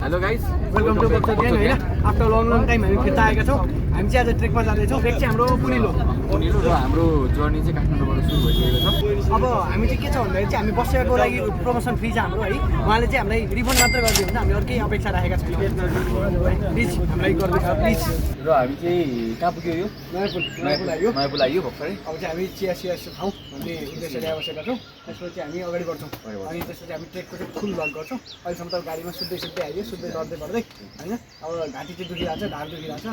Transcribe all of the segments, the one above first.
Hello guys, welcome to Buxar gang हैन। After long time हामी फिर्ता आएका छौँ। हामी चाहिँ आज ट्रेकमा जाँदैछौँ। ट्रेक चाहिँ हाम्रो पुनिलो र हाम्रो जर्नी चाहिँ काठमाडौँबाट सुरु भइसकेको छ। अब हामी चाहिँ के छ भन्दाखेरि चाहिँ हामी बसेको लागि प्रमोसन फ्री छ हाम्रो है। उहाँले चाहिँ हामीलाई रिफन्ड मात्र गरिदियो हुन्छ, हामी अर्कै अपेक्षा राखेका छैनौँ। प्लिज हामीलाई गरिदिनु प्लिज। र हामी चाहिँ कहाँ पुग्यो यो नयाँ पुल आयो भर्खरै। अब चाहिँ हामी चिया खाउँ भन्ने उद्देश्य लिएर बसेका छौँ। त्यसपछि हामी अगाडि बढ्छौँ अनि त्यसपछि हामी ट्रेकको चाहिँ फुल भ्लग गर्छौँ। अहिलेसम्म त गाडीमा सुत्दै आइयो, सुत्दै लड्दै पर्दै होइन। अब घाँटी चाहिँ दुखिरहेको छ, ढाड दुखिरहेको छ।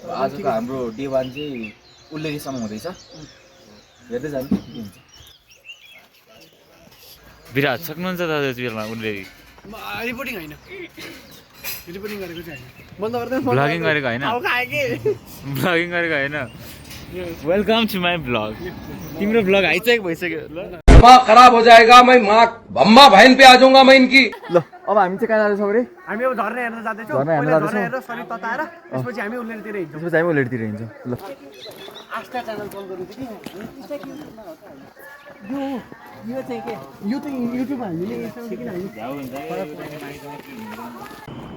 आजको हाम्रो डे 1 चाहिँ उल्लेरीसम्म हुँदैछ। हेर्दै जानु के हुन्छ। विराज सक्नुहुन्छ दाजु बेलामा उल्लेरी रिपोर्टिङ होइन, रिपोर्टिङ गरेको चाहिँ होइन, बन्द गर्दैन। ब्लगिङ गरेको होइन, ब्लगिङ गरेको होइन। Welcome to my blog. तिम्रो ब्लग हाइचेक भइसक्यो ल। दिमाग खराब हो जाएगा, मैं माँ भम्मा बहन पे आ जाऊंगा मैं इनकी। ल अब हामी चाहिँ कहाँ जाँदैछौँ अरे? हामी अब झर्ना हेर्न जाँदैछौँ। झर्ना हेर्न जाँदैछौँ। झर्ना हेरेर शरीर तताएर त्यसपछि हामी उल्लेरतिर हिँड्छौँ। त्यसपछि हामी उल्लेरीतिर हिँड्छौँ। ल आस्था च्यानल कल गर्नु थियो कि यो चाहिँ के यो चाहिँ युट्युब हामीले यसमा किन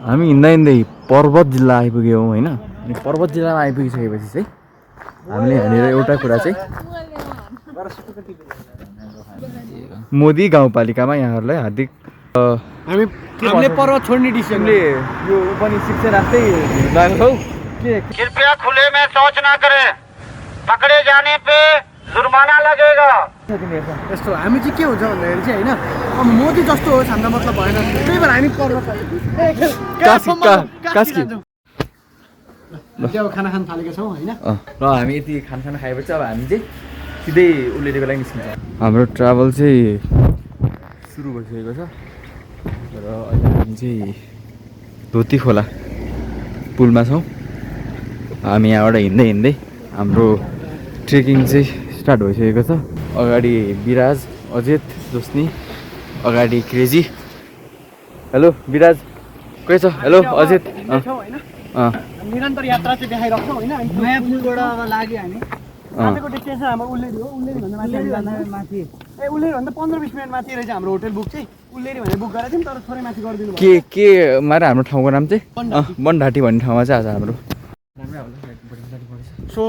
हामी हिँड्दै पर्वत जिल्ला आइपुग्यौँ होइन। अनि पर्वत जिल्लामा आइपुगिसकेपछि चाहिँ हामीले यहाँनिर एउटा कुरा चाहिँ मोदी गाउँपालिकामा यहाँहरूलाई हार्दिक हामीले पर्वत छोड्ने डिसिजनले यो पनि शिक्षा राख्दै गएको छौ के? कृपया खुले में शौच ना करें, पकड़े जाने पे जुर्माना लगेगा। यस्तो हामी चाहिँ के हुन्छ भन्दाखेरि चाहिँ होइन, अब मोदी जस्तो होस् हाम्रो मतलब भएन। त्यही भएर हामी पर्वत अब खाना खान थालेका छौँ होइन। र हामी यति खाना खाएपछि अब हामी चाहिँ सिधै उल्लेरीको लागि निस्किन्छ। हाम्रो ट्राभल चाहिँ सुरु भइसकेको छ र अहिले हामी चाहिँ धोती खोला पुलमा छौँ। हामी यहाँबाट हिँड्दै हाम्रो ट्रेकिङ चाहिँ स्टार्ट भइसकेको छ। अगाडि विराज, अजित, जोस्नी, अगाडि क्रेजी। हेलो विराज, के छ? हेलो अजित। निरन्तर यात्रा चाहिँ देखाइरहेको छौँ होइन। नयाँ पुलबाट अब लाग्यो हामी। आजको डेस्टिनेसन हाम्रो उल्लेरी हो। उल्लेरीभन्दा माथि उल्लेरीभन्दा 15-20 मिनट माथि रहेछ हाम्रो होटल बुक चाहिँ। उल्लेरी भनेर बुक गरेको थियौँ तर थोरै माथि गरिदिनु भयो। के मारे हाम्रो ठाउँको नाम चाहिँ बनढाटी भन्ने ठाउँमा चाहिँ आज हाम्रो। सो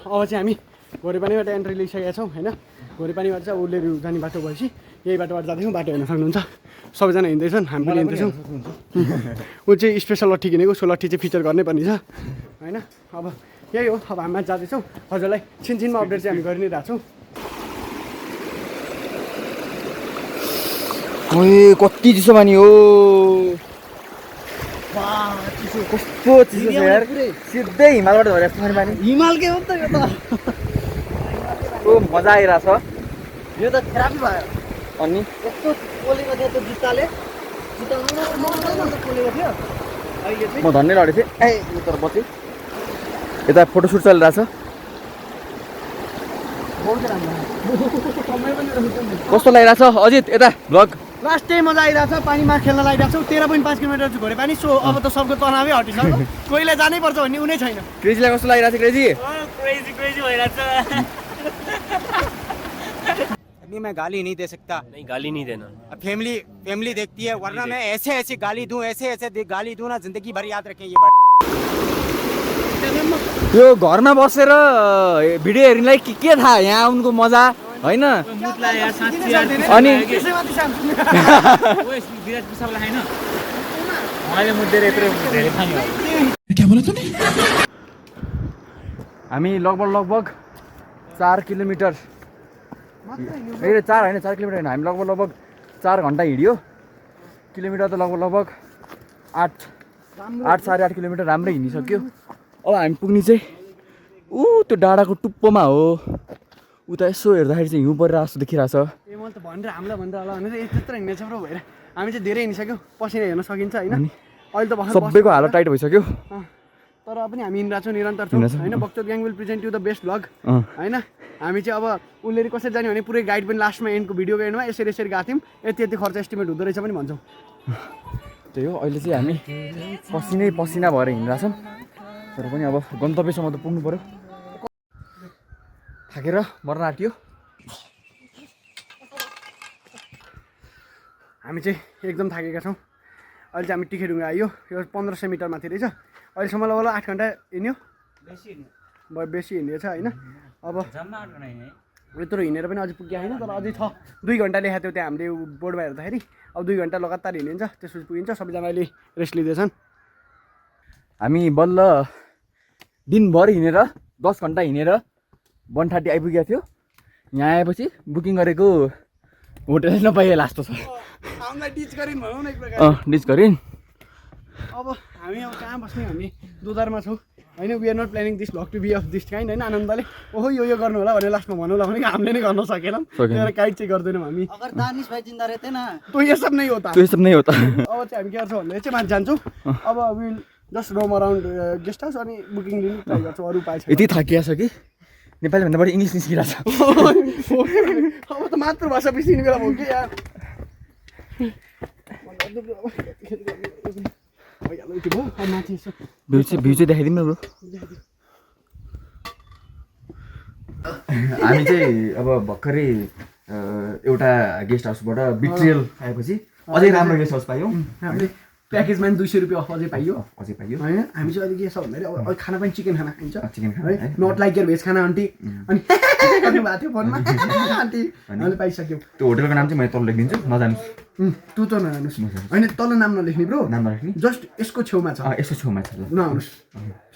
अब चाहिँ हामी घोरेपानीबाट एन्ट्री लिइसकेका छौँ होइन। घोरेपानीबाट चाहिँ उल्लेरी जाने बाटो भएपछि यही बाटोबाट जाँदैछौँ। बाटो हेर्न सक्नुहुन्छ, सबैजना हिँड्दैछन्, हामी पनि हिँड्दैछौँ। ऊ चाहिँ स्पेसल लट्ठी किनेको, सो लट्ठी चाहिँ फिचर गर्नै पर्ने छ होइन। अब यही हो, अब हामी जाँदैछौँ। हजुरलाई छिनछिनमा अपडेट चाहिँ हामी गरि नै रहेको छौँ। कति चिसो पानी हो, कस्तो चिसो छ यार। सिधै हिमालबाट झरेको जस्तो छ पानी। हिमालकै हो त यो त। मजा आइरहेछ। यो त थेरापी भयो। अनि यस्तो पोलेको थियो त्यो जुत्ताले, जुत्ता पोलेको थियो। अहिले चाहिँ म धन्नै लडेको थिएँ। यो तर बचेँ। यता फोटोसुट चलिरहेछ। बहुत राम्रो। कस्तो लागिरहेछ अजित? यता भ्लग लास्टै मजा आइरहेछ। पानीमा खेल्न लागिरहेको छौँ। 13.5 किलोमिटर चाहिँ घोरे पानी। सो अब त सबको तनावै हटिसक्यो। कोहीलाई जानै पर्छ भन्ने उनी छैन। क्रेजीलाई कस्तो लागिरहेछ क्रेजी? क्रेजी भइरहेछ। नहीं मैं गाली नहीं दे सकता। नहीं, गाली नहीं देना। फैमिली देखती है, वरना मैं ऐसे गाली दूं, ऐसे गाली दूं ना, जिंदगी भर याद रखें ये। यो घरमा बसेर भिडियो हेर्नेलाई के थाहा यहाँ उनको मजा होइन। अनि हामी लगभग 4 किलोमिटर 4 होइन 4 किलोमिटर होइन, हामी लगभग 4 घन्टा हिँड्यो। किलोमिटर त लगभग 8 साढे 8 किलोमिटर राम्रै हिँडिसक्यो। अब हामी पुग्ने चाहिँ त्यो डाँडाको टुप्पोमा हो। उता यसो हेर्दाखेरि चाहिँ हिउँ परिरहेको जस्तो देखिरहेछ। मैले त भनेर हामीलाई भन्दा होला भनेर यत्रो हिँड्नेछ ब्रो भएर हामी चाहिँ धेरै हिँडिसक्यो। पसिना हेर्न सकिन्छ होइन। अहिले त सबैको हालत टाइट भइसक्यो। तर पनि हामी हिँडिरहेको छौँ, निरन्तर छौँ होइन। Boxer gang will present you the best vlog होइन। हामी चाहिँ अब उल्लेरी कसरी जाने भने पुरै गाइड पनि लास्टमा एन्डको भिडियोको एन्डमा यसरी गएको थियौँ। यति खर्च एस्टिमेट हुँदो रहेछ पनि भन्छौँ। त्यही हो, अहिले चाहिँ हामी पसिना भएर हिँडिरहेछौँ। तर पनि अब गन्तव्यसम्म त पुग्नु पऱ्यो। थाकेर मर्न आँट्यो। हामी चाहिँ एकदम थाकेका छौँ। अहिले चाहिँ हामी टिखेढुङ्गा आयो यो 1500 मिटर माथि रहेछ अहिलेसम्म लगभग 8 घन्टा हिँड्यो बेसी हिँडेछ होइन अब यत्रो हिँडेर पनि अझै पुग्यो होइन तर अझै छ 2 घन्टा लेखाएको थियो त्यहाँ हामीले बोर्डमा हेर्दाखेरि अब 2 घन्टा लगातार हिँडिन्छ त्यसपछि पुगिन्छ सबैजना अहिले रेस्ट लिँदैछन् हामी बल्ल दिनभर हिँडेर 10 घन्टा हिँडेर बनठाटी आइपुगेको थियो यहाँ आएपछि बुकिङ गरेको होटल नपाइए लास्ट छ हामीलाई डिच गरिन् भनौँ न एक प्रकार डिच गरिन् अब हामी अब कहाँ बस्ने हामी दोधारमा छौँ होइन we are not planning this vlog to be of this kind होइन आनन्दले ओहो यो गर्नु होला भने लास्टमा भन्नु होला भने हामीले नै गर्न सकेनौँ त्यही काइट चाहिँ गर्दैनौँ हामी अगर दानिश भाइ जिन्दा रहते ना तो ये सब नहीं होता त्यो सब नै हो त अब चाहिँ हामी के गर्छौँ भन्दाखेरि चाहिँ माथि जान्छौँ अब will just roam around guest house अनि बुकिङ लिनु ट्राई गर्छौँ अरू उपाय छैन यति थाकिया छ कि नेपाली भन्दा बढी इङ्ग्लिस निस्किरहेको छ अब त मातृभाषा बिर्सिने बेला भयो कि यार माथि यसो भ्यू चाहिँ देखाइदिउँ न ब्रो हामी चाहिँ अब भर्खरै एउटा गेस्ट हाउसबाट बिट्रियल आएपछि अझै राम्रो गेस्ट हाउस पायौँ हामीले प्याकेजमा पनि 200 रुपियाँ अफ अझै पाइयो होइन हामी चाहिँ अहिले के छ भन्दाखेरि अब खाना पनि चिकन खाना खाइन्छ चिकन खाना है नट लाइक यर भेज खाना आन्टी अनि गर्नु भएको थियो फोनमा आन्टी हामीले पाइसक्यौँ त्यो होटलको नाम चाहिँ मैले तल लेखिदिन्छु नजानुहोस् तँ त नजानुहोस् होइन तल नाम नलेख्ने ब्रो नाम नराख्ने जस्ट यसको छेउमा छ यसो छेउमा छ नआउनुहोस्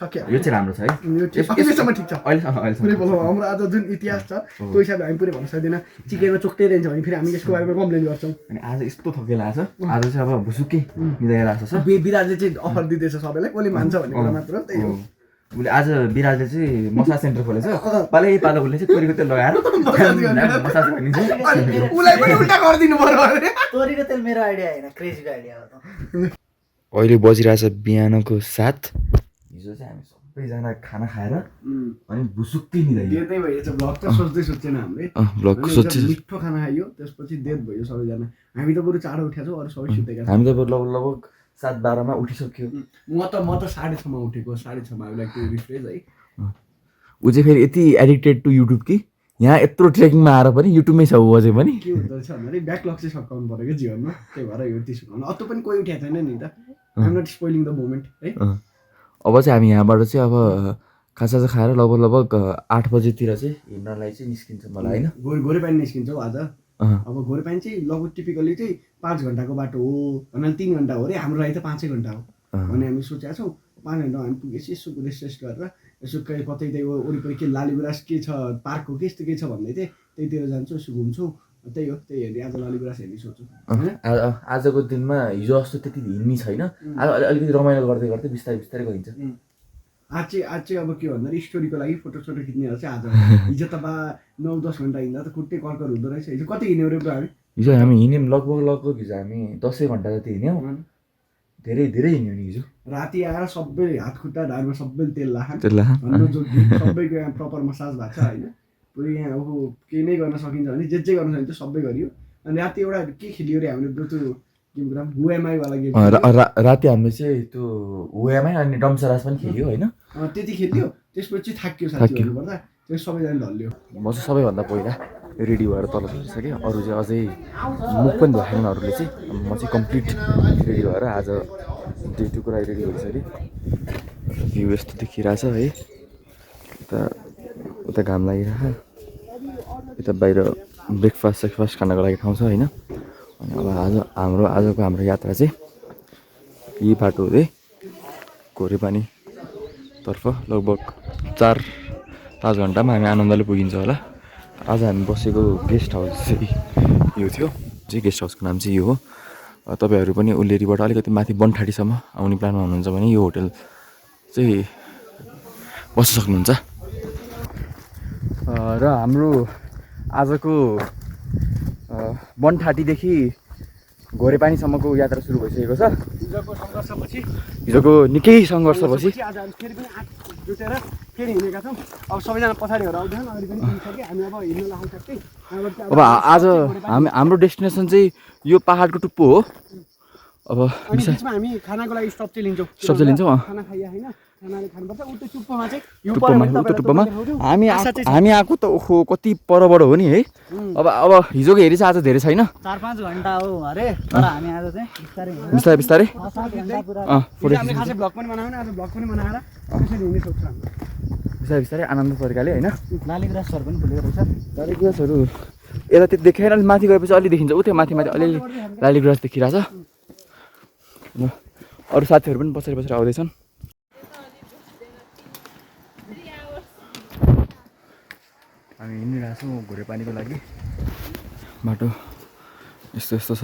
सक्यो यो चाहिँ राम्रो छ है यो चाहिँ अहिलेसम्म ठिक छ अहिलेसम्म पुरै बोलाउँ हाम्रो आज जुन इतिहास छ त्यो हिसाबले हामी पुरै भन्न सक्दैन चिकनमा चोक्टै रहन्छ भने फेरि हामी यसको बारेमा कम्प्लेन गर्छौँ अनि आज यस्तो थकेला छ आज चाहिँ अब भुसुक्कै मिलाइरहेको छ बिराजले चाहिँ अफर दिँदैछ सबैलाई कसले मान्छ भन्ने कुरा मात्र त्यही हो उसले आज बिराजले चाहिँ मसाज सेन्टर खोलेछ पालो उसले चाहिँ तोरीको तेल लगाएर मसाज गरिदिन्छ उसलाई पनि उल्टा गरिदिनु पर्यो अरे तोरीको तेल मेरो आइडिया होइन क्रेजीको आइडिया हो त अहिले बजिरहेछ बिहानको 7 हिजो चाहिँ हामी सबैजना खाना खाएर अनि भुसुक्कै निदाइयो त्यही भइएछ ब्लग त सोच्दै सोचेन हामीले ब्लग सोचे मिठो खाना खाइयो त्यसपछि डेथ भयो सबैजना हामी त बरु चाँडो उठेको छौँ अरू सबै सुतेका छौँ हामी त लगभग 7:12 मा उठिसक्यो म त 6:30 मा उठेको 6:30 मा लाइक टु रिफ्रेश है ऊ चाहिँ फेरि यति एडिक्टेड टु युट्युब कि यहाँ यत्रो ट्रेकिङमा आएर पनि युट्युबमै छ ऊ अझै पनि के हुँदो रहेछ भन्दाखेरि ब्याकलग चाहिँ सकाउनु पऱ्यो क्या जीवनमा त्यही भएर यो टिस सुकाउनु अत्तो पनि कोही उठेको छैन नि त I'm not spoiling the moment है अब चाहिँ हामी यहाँबाट चाहिँ अब खाजा खाएर लगभग 8 बजेतिर चाहिँ हिँड्नलाई चाहिँ निस्किन्छ मलाई होइन घोरे पानी निस्किन्छ हौ आज अब घोरे पानी चाहिँ लगभग टिपिकली चाहिँ 5 घन्टाको बाटो हो भन्नाले 3 घन्टा हो अरे हाम्रो लागि त 5 घन्टा हो भने हामी सोचेका छौँ 5 घन्टा हामी पुगेपछि यसो रेस्ट गरेर यसो कतै त्यही वरिपरि के लालीगुराँस के छ पार्क हो कि यस्तो के छ भन्दै चाहिँ त्यहीतिर जान्छौँ यसो घुम्छौँ त्यही हो त्यही हेर्ने आज लालीगुराँस हेर्ने सोच्छौँ होइन आजको दिनमा हिजो जस्तो त्यति हिँड्ने छैन आज अलिकति रमाइलो गर्दै गर्दै बिस्तारै गइन्छ आज चाहिँ अब के भन्दाखेरि स्टोरीको लागि फोटोसोटो खिच्नेहरू चाहिँ आज हिजो त 9-10 घन्टा हिँड्दा त खुट्टै कर्कर हुँदो रहेछ हिजो कति हिँड्यौँ रे हामी हिजो हामी हिँड्यौँ लगभग हिजो हामी 10 घन्टा जति हिँड्यौँ धेरै हिँड्यौँ नि हिजो राति आएर सबै हात खुट्टा ढाडमा सबै तेल लाखा सबैको सबैको यहाँ प्रपर मसाज भएको छ होइन पुरै यहाँ अब केही नै गर्न सकिन्छ भने जे गर्न सकिन्छ सबै गरियो अनि राति एउटा के खेलियो रे हामीले त्यो गेम ग्राम हुएमआई वाला गेम राति हामीले चाहिँ त्यो हुएमआई अनि डम्सरास पनि खेल्यो होइन त्यति खेल्यो त्यसपछि थाक्यो साथीहरू गर्दा त्यो सबैजना ढल्यो म चाहिँ सबैभन्दा पहिला रेडी भएर तल झरिसकेँ अरू चाहिँ अझै मुख पनि धोएन अरूले चाहिँ म चाहिँ कम्प्लिट रेडी भएर आज डे 2 को लागि रेडी भइसकेँ भ्यू यस्तो देखिरहेछ है उता घाम लागिरहेको यता बाहिर ब्रेकफास्ट खानको लागि ठाउँ छ होइन अनि अब हाम्रो यात्रा चाहिँ यही बाटो हुँदै घोरेपानीतर्फ लगभग 4-5 घन्टामा हामी आनन्दले पुगिन्छ होला आज हामी बसेको गेस्ट हाउस चाहिँ यो थियो चाहिँ गेस्ट हाउसको नाम चाहिँ यो हो तपाईँहरू पनि उल्लेरीबाट अलिकति माथि बनठाटीसम्म आउने प्लानमा हुनुहुन्छ भने यो होटल चाहिँ बस्न सक्नुहुन्छ र हाम्रो आजको बनठाटीदेखि घोरेपानीसम्मको यात्रा सुरु भइसकेको छ हिजोको निकै सङ्घर्षपछि आज फेरि पनि आठ जुटेर फेरि हिँडेका छौँ अब सबैजना पछाडिहरू आउँदैछन् अगाडि पनि हिँडिसक्यो हामी अब हिँड्न लाग्छौँ अब आज हाम्रो डेस्टिनेसन चाहिँ यो पहाडको टुप्पो हो अब बिचमा हामी खानाको लागि स्टप चाहिँ लिन्छौँ खाना खाइया होइन खानाले खानुपर्छ उतै टुप्पोमा चाहिँ हिउँ टुप्पोमा पऱ्यो भने उता तपाईँहरूलाई टुप्पोमा देखाउँछु। हामी आशा चाहिँ छ। हामी आएको त ओहो कति परबाट हो नि है अब हिजोको हेरी चाहिँ आज धेरै छैन 4-5 घन्टा हो अरे तर हामी आज चाहिँ बिस्तारै हिँड्यौँ। बिस्तारै बिस्तारै 7 घन्टा पुरा फोटो हिजो हामीले खासै भ्लग पनि बनाएन आज भ्लग पनि बनाएर त्यसरी हिँड्ने सोच छ हाम्रो। बिस्तारै बिस्तारै आनन्द तरिकाले होइन लालीग्रासहरू पनि फुलेको रहेछ। लालीगुराँसहरू यता त्यो देखेर माथि गएपछि अलि देखिन्छ उ त्यो माथि माथि अलिअलि लालीगुराँस देखिरहेछ अरू साथीहरू पनि पछाडि पछाडि आउँदैछन् हामी हिँडिरहेको छौँ घोडेपानीको लागि बाटो यस्तो यस्तो छ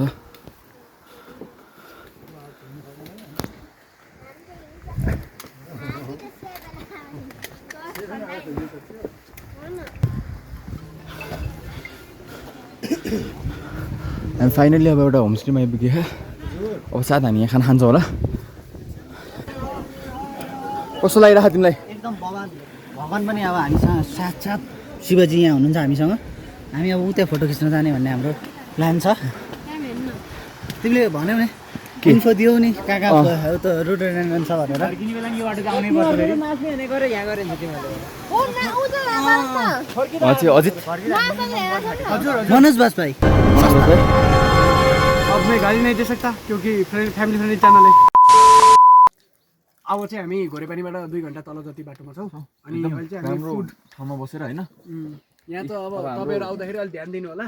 हामी फाइनल्ली अब एउटा होमस्टेमा आइपुग्यो अब साथ हामी यहाँ खाना खान्छौँ होला कस्तो लागिरहेको तिमीलाई एकदम भगवान पनि अब हामीसँग साक्षात् शिवजी यहाँ हुनुहुन्छ हामीसँग हामी अब उतै फोटो खिच्न जाने भन्ने हाम्रो प्लान छ तिमीले भन्यौ नि इन्फो दियौ नि कहाँ कहाँ त रोडोडेन्ड्रन छ भनेर अजित मनोज बाजपेयी अब मैं गाड़ी नहीं दे सकता क्योंकि फैमिली फ्रेंडली चैनल है। अब चाहिँ हामी घोडेपानीबाट 2 घन्टा तल जति बाटोमा छौँ अनि अहिले चाहिँ हामी राम्रो फुड ठाउँमा बसेर होइन यहाँ त अब तपाईँहरू आउँदाखेरि अलिक ध्यान दिनु होला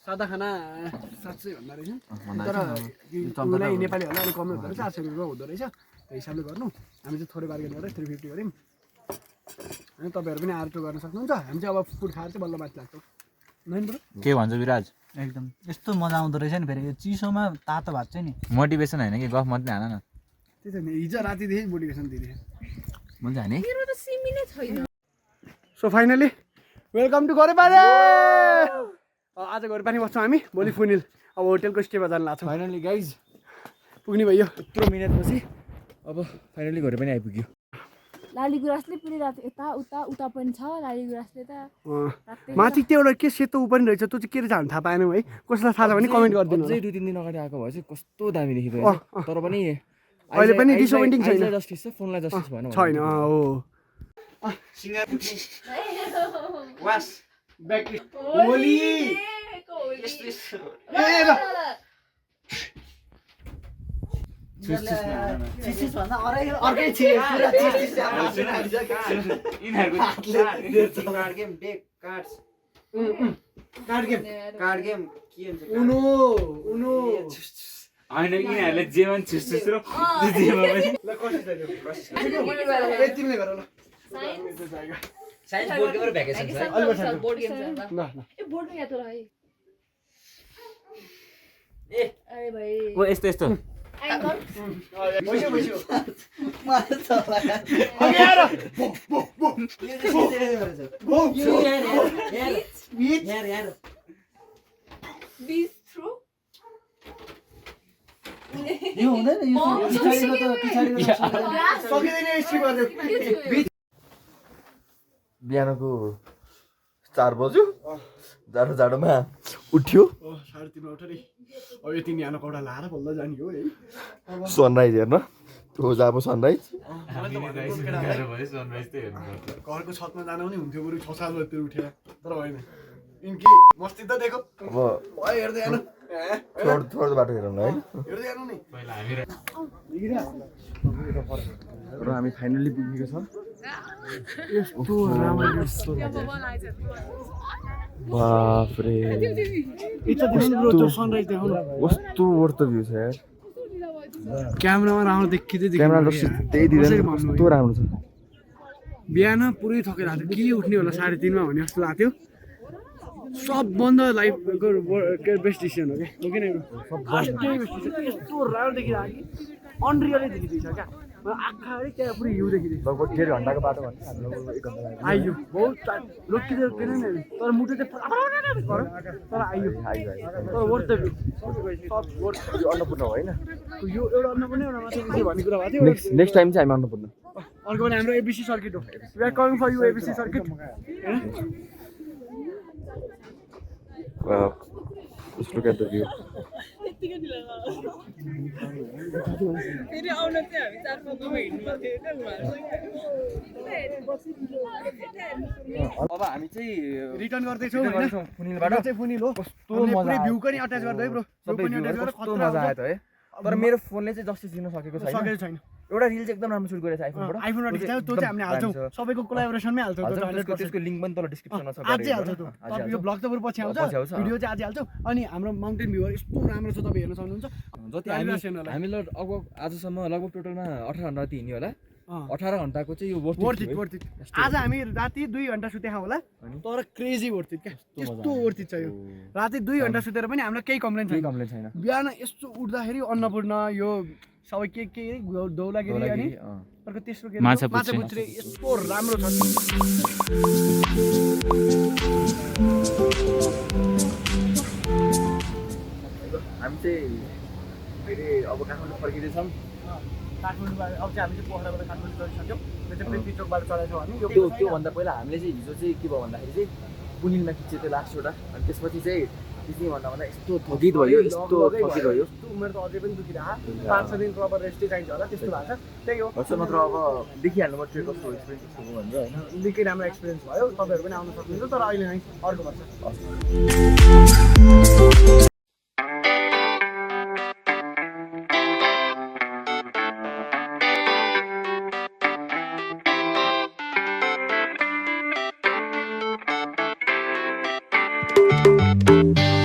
सादा खाना 700 भन्दा रहेछ तर उनीलाई नेपालीहरूलाई अलिक कमै हुँदो रहेछ 800 रुपियाँ हुँदो रहेछ त्यो हिसाबले गर्नु हामी चाहिँ थोरै बार्गेन गरेर 350 गऱ्यौँ अनि तपाईँहरू पनि आरटो गर्न सक्नुहुन्छ हामी चाहिँ अब फुड खाएर चाहिँ बल्ल माथि लाग्छौँ होइन ब्रो के भन्छ विराज एकदम यस्तो मजा आउँदो रहेछ नि फेरि यो चिसोमा तातो भात चाहिँ नि मोटिभेसन होइन कि गफ मात्रै हान न त्यही त नि हिजो रातिदेखि मोटिभेसन दिँदै मैले हाने सो फाइनली वेलकम टु घोडेपानी आज घोडेपानी बस्छौँ हामी भोलि फुनिल अब होटेलको स्टेमा जानु लाग्छ फाइनल्ली गाइज पुग्ने भयो यत्रो मिनटपछि अब फाइनल्ली घोडेपानी आइपुग्यो लालीगुराँसले पुरै रात यता उता उता पनि छ लालीगुराँसले त माथि त्यो एउटा के सेतो ऊ पनि रहेछ त्यो चाहिँ के रहेछ हामी थाहा पाएनौँ है कसैलाई थाहा छ भने कमेन्ट गरिदिनु अझै 2-3 दिन अगाडि आएको भए चाहिँ कस्तो दामी देखिँदो रहेछ तर पनि अहिले पनि डिसअपोइन्टिङ छैन जस्टिस छ फोनलाई जस्टिस भएन छैन हो चिसिस भन्दा अर्कै चिज पुरा चिसिस कार्ड गेम के हुन्छ उनो उनो होइन यिनीहरूले जेमा छुस र जेमा पनि तिमीले गर ल साइन्स बोर्ड के भ्याकेसन छ बोर्ड गेम छ ल ए बोर्ड में तो है ए अरे भाई ओ यस्तो यस्तो एंगल बस्यो बस्यो मलाई त लाग्यो यार बीस थ्रो यो हुँदैन यो पछाडिको त सकिँदैन स्ट्रिम गर्दै बिहानको 4 बज्यो जाडो जाडोमा उठ्यो 3:30 उठ्यो नि अब यो 3 यहाँ कौडा लाएर बल्ल जाने हो है सनराइज हेर्न त्यो जब सनराइज घरको छतमा जानु पनि हुन्थ्यो बरु 6-7 बजीतिर उठेर तर होइन इनकी मस्ती त देखो अब हेर्दै हेर्नु थोडो बाटो हेरौँ है हेर्दै हेर्नु नि र हामी फाइनल्ली पुगेको छ यस्तो राम्रो बाफरे सनराइज देखाउनु कस्तो वर्थ भ्यू छ यार क्यामेरामा राम्रो देखिँदै क्यामेरा जस्तो त्यही दिँदैन कस्तो राम्रो छ बिहान पुरै थकेर आएको के उठ्ने होला 3:30 मा भन्ने जस्तो लाग्थ्यो सबभन्दा लाइफको बेस्ट डिसिजन हो क्या हो कि यस्तो राम्रो देखिरहेको कि अनरियलै देखिँदैछ क्या आँखा अरे त्यहाँ पुरै हिउँ देखिँदैछ लगभग 1.5 घन्टाको बाटो भन्दा हाम्रो 1 घन्टा लाग्यो आइयो बहुत लोकिँदै किन नि तर मुटु चाहिँ तर आइयो तर worth the view sub worth यो अन्नपूर्ण होइन यो एउटा अन्नपूर्ण एउटा मात्रै विषय भन्ने कुरा भएको थियो नेक्स्ट टाइम चाहिँ हामी अन्नपूर्ण अर्को पनि हाम्रो एबिसी सर्किट हो we are coming for you ABC circuit Wow, just look at the view. अब हामी चाहिँ रिटर्न गर्दैछौँ होइन फुनिलबाट चाहिँ फुनिल हो कस्तो हामीले मजा पुरै आयो। भ्यू पनि अट्याच गर्दै ब्रो सबै भ्यूहरू कस्तो मजा आयो त है तर मेरो फोनले चाहिँ जस्टिस दिन सकेको सकेको छैन छैन एउटा रिल चाहिँ एकदम राम्रो सुट गरेछ आइफोनबाट आइफोनबाट खिचायो त्यो चाहिँ हामीले हाल्छौँ सबैको कोलाबोरेसनमै हाल्छौँ त्यो चाहिँ 100%। त्यसको लिङ्क पनि तल डिस्क्रिप्सनमा छ आजै हाल्छौँ त्यो तपाईँ यो ब्लग त बरु पछि पछि आउँछ आउँछ। भिडियो चाहिँ आजै हाल्छौँ अनि हाम्रो माउन्टेन भ्यूहरू यस्तो राम्रो छ तपाईँ हेर्न सक्नुहुन्छ जति हामी लगभग आजसम्म लगभग टोटलमा 18 घन्टा जति हिँड्यो होला 18 घन्टाको चाहिँ यो वर्थ इट आज हामी राति 2 घन्टा सुतेका होला तर क्रेजी वर्थ इट क्या यस्तो वर्थ इट छ यो राति 2 घन्टा सुतेर पनि हामीलाई केही कम्प्लेन छैन बिहान यस्तो उठ्दाखेरि अन्नपूर्ण यो सबै के दौलागिरी अनि अर्को तेस्रो के माछा पुच्छ्रे यस्तो राम्रो छ हामी चाहिँ फेरि अब काठमाडौँ फर्किँदैछौँ काठमाडौँबाट अब चाहिँ हामी चाहिँ पोखराबाट काठमाडौँ चढिसक्यौँ त्यो चाहिँ पृथ्वी चोकबाट चढाएको हामी त्योभन्दा पहिला हामीले चाहिँ हिजो चाहिँ के भयो भन्दाखेरि चाहिँ पुनिलमा खिच्यो त्यो लास्ट एउटा अनि त्यसपछि चाहिँ भन्दा यस्तो थकित भयो यस्तो थकित भयो उमेर त अझै पनि दुखिरहेको 5-6 दिन प्रपर रेस्टै चाहिन्छ होला त्यस्तो भएको छ त्यही हो हजुर मात्र अब देखिहाल्नु पर्छ कस्तो एक्सपिरियन्स कस्तो हो भनेर होइन निकै राम्रो एक्सपिरियन्स भयो तपाईँहरू पनि आउनु सक्नुहुन्छ तर अहिले नै अर्को वर्ष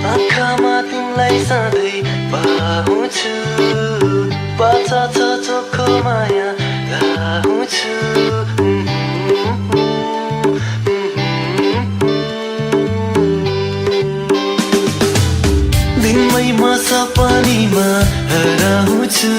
आँखामा तिमीलाई सधैँ पाउँछु बाचा छ चोखो माया लाउँछु दिनमै म सपनीमा हराउँछु